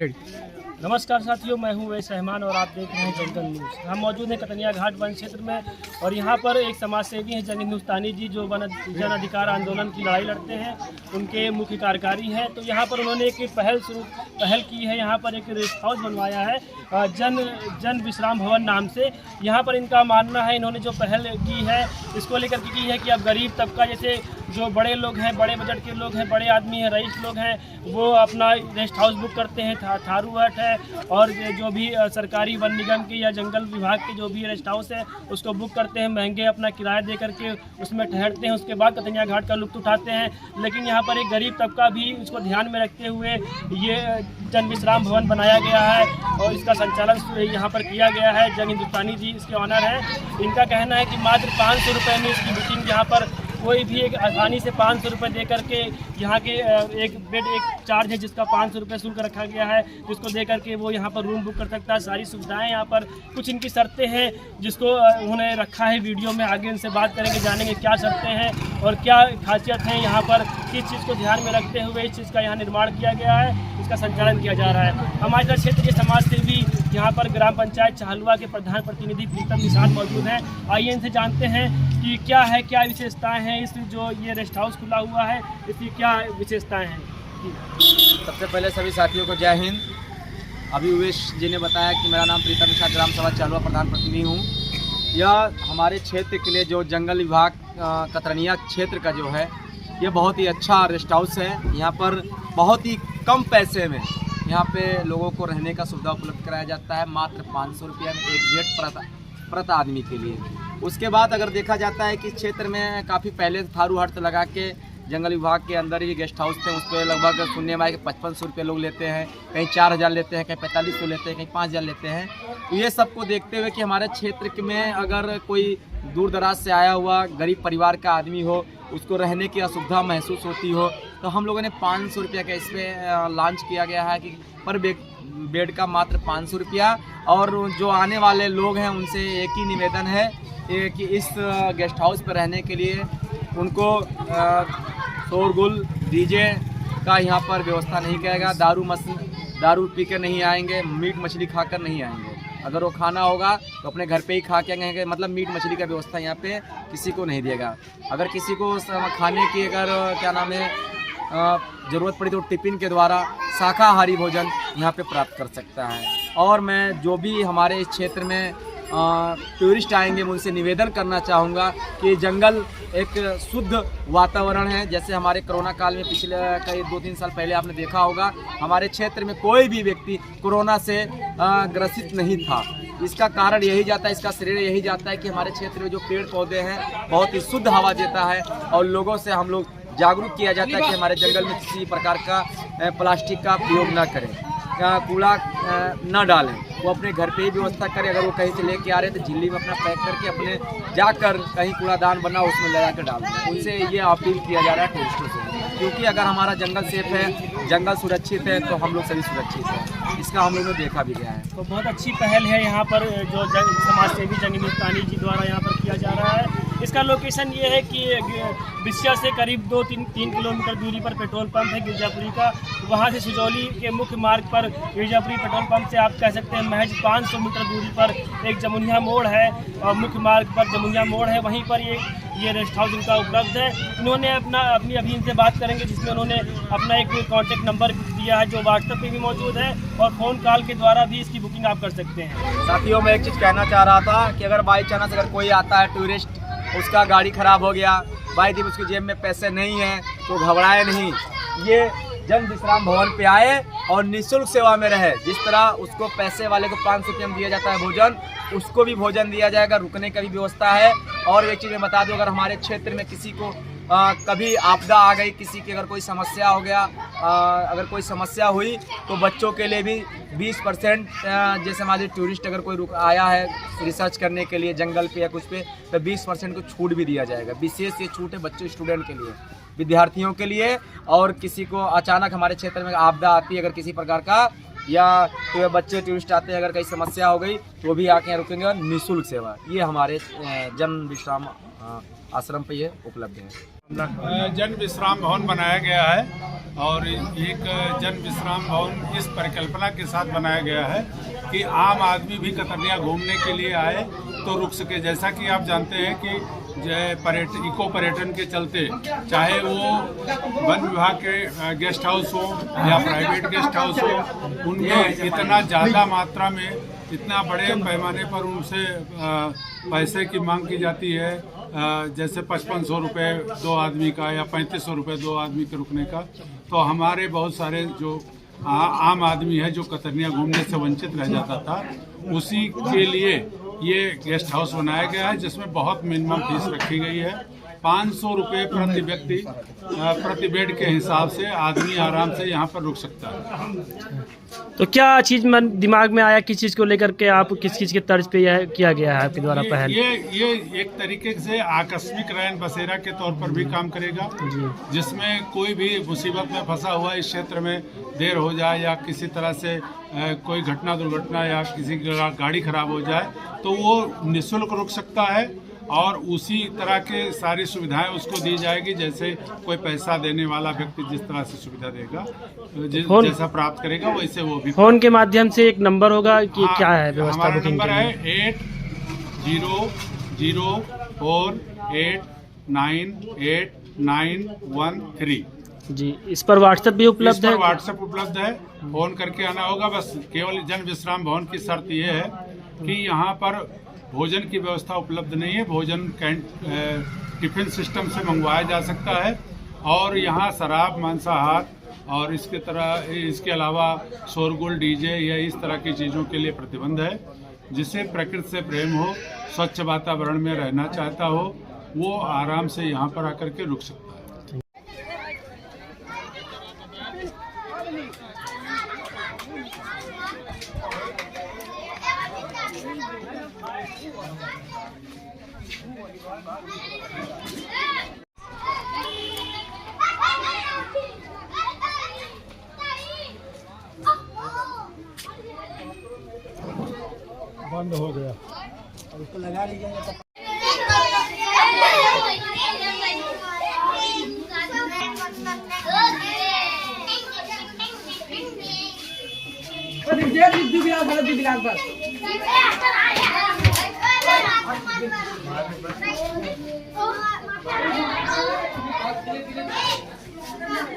नमस्कार साथियों, मैं हूं वैस रहमान और आप देख रहे हैं जंगल न्यूज़। हम मौजूद हैं कतनिया घाट वन क्षेत्र में और यहां पर एक समाज सेवी हैं जंग हिंदुस्तानी जी, जो जन अधिकार आंदोलन की लड़ाई लड़ते हैं। उनके मुख्य कार्यकारी हैं। तो यहां पर उन्होंने एक पहल की है। यहां पर एक रेस्ट हाउस बनवाया है जन विश्राम भवन नाम से। यहाँ पर इनका मानना है, इन्होंने जो पहल की है इसको लेकर के की है कि अब गरीब तबका, जैसे जो बड़े लोग हैं, बड़े बजट के लोग हैं, बड़े आदमी हैं, रईस लोग हैं, वो अपना रेस्ट हाउस बुक करते हैं। थारू हट है और जो भी सरकारी वन निगम की या जंगल विभाग के जो भी रेस्ट हाउस है उसको बुक करते हैं, महंगे अपना किराया दे करके उसमें ठहरते हैं। उसके बाद कतनिया घाट का लुत्फ़ उठाते हैं। लेकिन यहाँ पर एक गरीब तबका भी इसको ध्यान में रखते हुए ये जन विश्राम भवन बनाया गया है और इसका संचालन यहाँ पर किया गया है। जंग हिंदुस्तानी जी इसके ऑनर हैं। इनका कहना है कि मात्र 500 रुपये में इसकी बुकिंग, यहाँ पर कोई भी एक आसानी से 500 रुपये दे करके यहाँ के एक बेड एक चार्ज है जिसका 500 रुपये शुल्क रखा गया है, जिसको दे करके वो यहाँ पर रूम बुक कर सकता है। सारी सुविधाएं यहाँ पर, कुछ इनकी शर्तें हैं जिसको उन्होंने रखा है। वीडियो में आगे इनसे बात करेंगे, जानेंगे क्या शर्तें हैं और क्या खासियत है यहाँ पर, किस चीज़ को ध्यान में रखते हुए इस चीज़ का यहाँ निर्माण किया गया है, इसका संचालन किया जा रहा है। हमारे इधर क्षेत्र के समाज सेवी यहाँ पर ग्राम पंचायत चाहलुआ के प्रधान प्रतिनिधि प्रीतम निषाद मौजूद हैं। आइए इनसे जानते हैं कि क्या विशेषताएं हैं इस जो ये रेस्ट हाउस खुला हुआ है, इसकी क्या विशेषताएं हैं। सबसे पहले सभी साथियों को जय हिंद। अभी उवेश जी ने बताया कि मेरा नाम प्रीतम निषाद, ग्राम सभा चाहलुआ प्रधान प्रतिनिधि हूँ। यह हमारे क्षेत्र के लिए जो जंगल विभाग कतरनिया क्षेत्र का जो है, ये बहुत ही अच्छा रेस्ट हाउस है। यहाँ पर बहुत ही कम पैसे में यहाँ पे लोगों को रहने का सुविधा उपलब्ध कराया जाता है, मात्र 500 रुपये में एक बेड प्रति आदमी के लिए। उसके बाद अगर देखा जाता है कि क्षेत्र में काफ़ी पहले थारू हट लगा के जंगल विभाग के अंदर ही गेस्ट हाउस थे, उस पर लगभग सुनने में आए कि 5500 रुपये लोग लेते हैं, कहीं 4000 लेते हैं, कहीं 4500 लेते हैं, कहीं 5000 लेते हैं। तो ये सबको देखते हुए कि हमारे क्षेत्र में अगर कोई दूर दराज से आया हुआ गरीब परिवार का आदमी हो, उसको रहने की असुविधा महसूस होती हो, तो हम लोगों ने 500 रुपये का इस पर लॉन्च किया गया है कि पर बेड का मात्र 500 रुपया। और जो आने वाले लोग हैं उनसे एक ही निवेदन है कि इस गेस्ट हाउस पर रहने के लिए उनको शोरगुल डीजे का यहाँ पर व्यवस्था नहीं करेगा। दारू पी कर नहीं आएंगे, मीट मछली खाकर नहीं आएंगे। अगर वो खाना होगा तो अपने घर पे ही खा के आएंगे, मतलब मीट मछली का व्यवस्था यहाँ पे किसी को नहीं देगा। अगर किसी को खाने की अगर क्या नाम है ज़रूरत पड़ी तो टिफ़िन के द्वारा शाकाहारी भोजन यहाँ पे प्राप्त कर सकता है। और मैं जो भी हमारे इस क्षेत्र में टूरिस्ट आएंगे, मैं उनसे निवेदन करना चाहूँगा कि जंगल एक शुद्ध वातावरण है। जैसे हमारे कोरोना काल में पिछले कई 2-3 साल पहले आपने देखा होगा, हमारे क्षेत्र में कोई भी व्यक्ति कोरोना से ग्रसित नहीं था। इसका कारण यही जाता है, इसका श्रेय यही जाता है कि हमारे क्षेत्र में जो पेड़ पौधे हैं बहुत ही शुद्ध हवा देता है और लोगों से हम लोग जागरूक किया जाता है कि हमारे जंगल में किसी प्रकार का प्लास्टिक का प्रयोग न करें, कूड़ा न डालें, वो अपने घर पे ही व्यवस्था करें। अगर वो कहीं से लेके आ रहे हैं तो झिल्ली में अपना पैक करके अपने जाकर कहीं कूड़ादान बना उसमें लगा कर डाल दें। उनसे ये अपील किया जा रहा है टूरिस्टों से, क्योंकि अगर हमारा जंगल सेफ है, जंगल सुरक्षित है, तो हम लोग सभी सुरक्षित हैं। इसका हम लोगों ने देखा भी गया है। तो बहुत अच्छी पहल है यहाँ पर जो समाज सेवी जंग हिंदुस्तानी जी द्वारा यहाँ पर किया जा रहा है। इसका लोकेशन ये है कि बिस्या से करीब 2-3 किलोमीटर दूरी पर पेट्रोल पंप है गिरजापुरी का। वहाँ से सिजौली के मुख्य मार्ग पर गिरजापुरी पेट्रोल पंप से आप कह सकते हैं महज 500 मीटर दूरी पर एक जमुनिया मोड़ है और मुख्य मार्ग पर जमुनिया मोड़ है, वहीं पर ये रेस्ट हाउस इनका उपलब्ध है। इन्होंने अपनी अभी इनसे बात करेंगे, जिसमें उन्होंने अपना एक कॉन्टेक्ट नंबर दिया है जो व्हाट्सएप पे भी मौजूद है और फ़ोन कॉल के द्वारा भी इसकी बुकिंग आप कर सकते हैं। साथियों, मैं एक चीज़ कहना चाह रहा था कि अगर बाई चांस अगर कोई आता है टूरिस्ट, उसका गाड़ी ख़राब हो गया, बाई दिन उसकी जेब में पैसे नहीं हैं, तो घबराए नहीं। ये जन विश्राम भवन पे आए और निःशुल्क सेवा में रहे। जिस तरह उसको पैसे वाले को 500 रुपये में दिया जाता है भोजन, उसको भी भोजन दिया जाएगा, रुकने का भी व्यवस्था है। और एक चीज़ मैं बता दूं, अगर हमारे क्षेत्र में किसी को कभी आपदा आ गई, किसी की अगर कोई समस्या हो गया, अगर कोई समस्या हुई तो बच्चों के लिए भी 20% जैसे हमारे टूरिस्ट अगर कोई आया है रिसर्च करने के लिए जंगल पे या कुछ पे, तो 20% को छूट भी दिया जाएगा। विशेष ये छूट है बच्चों, स्टूडेंट के लिए, विद्यार्थियों के लिए। और किसी को अचानक हमारे क्षेत्र में आपदा आती है अगर किसी प्रकार का, या तो बच्चे टूरिस्ट आते हैं, अगर कहीं समस्या हो गई तो भी आके यहाँ रुकेंगे। और निःशुल्क सेवा ये हमारे जन विश्राम आश्रम पे ये उपलब्ध है। जन विश्राम भवन बनाया गया है और एक जन विश्राम भवन इस परिकल्पना के साथ बनाया गया है कि आम आदमी भी कतरनिया घूमने के लिए आए तो रुक सके। जैसा कि आप जानते हैं कि इको पर्यटन के चलते, चाहे वो वन विभाग के गेस्ट हाउस हो या प्राइवेट गेस्ट हाउस हो, उनमें इतना ज़्यादा मात्रा में, इतना बड़े पैमाने पर उनसे पैसे की मांग की जाती है, जैसे 5500 रुपये 2 आदमी का या 3500 रुपये 2 आदमी के रुकने का। तो हमारे बहुत सारे जो आम आदमी है जो कतरनिया घूमने से वंचित रह जाता था, उसी के लिए ये गेस्ट हाउस बनाया गया है, जिसमें बहुत मिनिमम फीस रखी गई है। 500 रुपये प्रति व्यक्ति प्रति बेड के हिसाब से आदमी आराम से यहाँ पर रुक सकता है। तो क्या चीज़ मन दिमाग में आया, किस चीज़ को लेकर के आप किस चीज़ के तर्ज पे यह किया गया है आपके द्वारा पहल? ये एक तरीके से आकस्मिक रैन बसेरा के तौर पर भी काम करेगा, जिसमें कोई भी मुसीबत में फंसा हुआ इस क्षेत्र में देर हो जाए या किसी तरह से कोई दुर्घटना या किसी की गाड़ी खराब हो जाए तो वो निःशुल्क रुक सकता है, और उसी तरह के सारी सुविधाएं उसको दी जाएगी जैसे कोई पैसा देने वाला व्यक्ति जिस तरह से सुविधा देगा, जैसा प्राप्त करेगा वैसे वो भी। फोन के माध्यम से एक नंबर होगा कि क्या है व्यवस्था? हमारा नंबर है 8008989113 जी। इस पर व्हाट्सएप भी उपलब्ध है? व्हाट्सएप उपलब्ध है, फोन करके आना होगा। बस केवल जन विश्राम भवन की शर्त ये है कि यहाँ पर भोजन की व्यवस्था उपलब्ध नहीं है। भोजन टिफिन सिस्टम से मंगवाया जा सकता है, और यहाँ शराब, मांसाहार और इसके अलावा शोरगुल, डीजे या इस तरह की चीज़ों के लिए प्रतिबंध है। जिसे प्रकृति से प्रेम हो, स्वच्छ वातावरण में रहना चाहता हो, वो आराम से यहाँ पर आकर के रुक सकता है। बंद हो गया, अब इसको लगा लीजिए।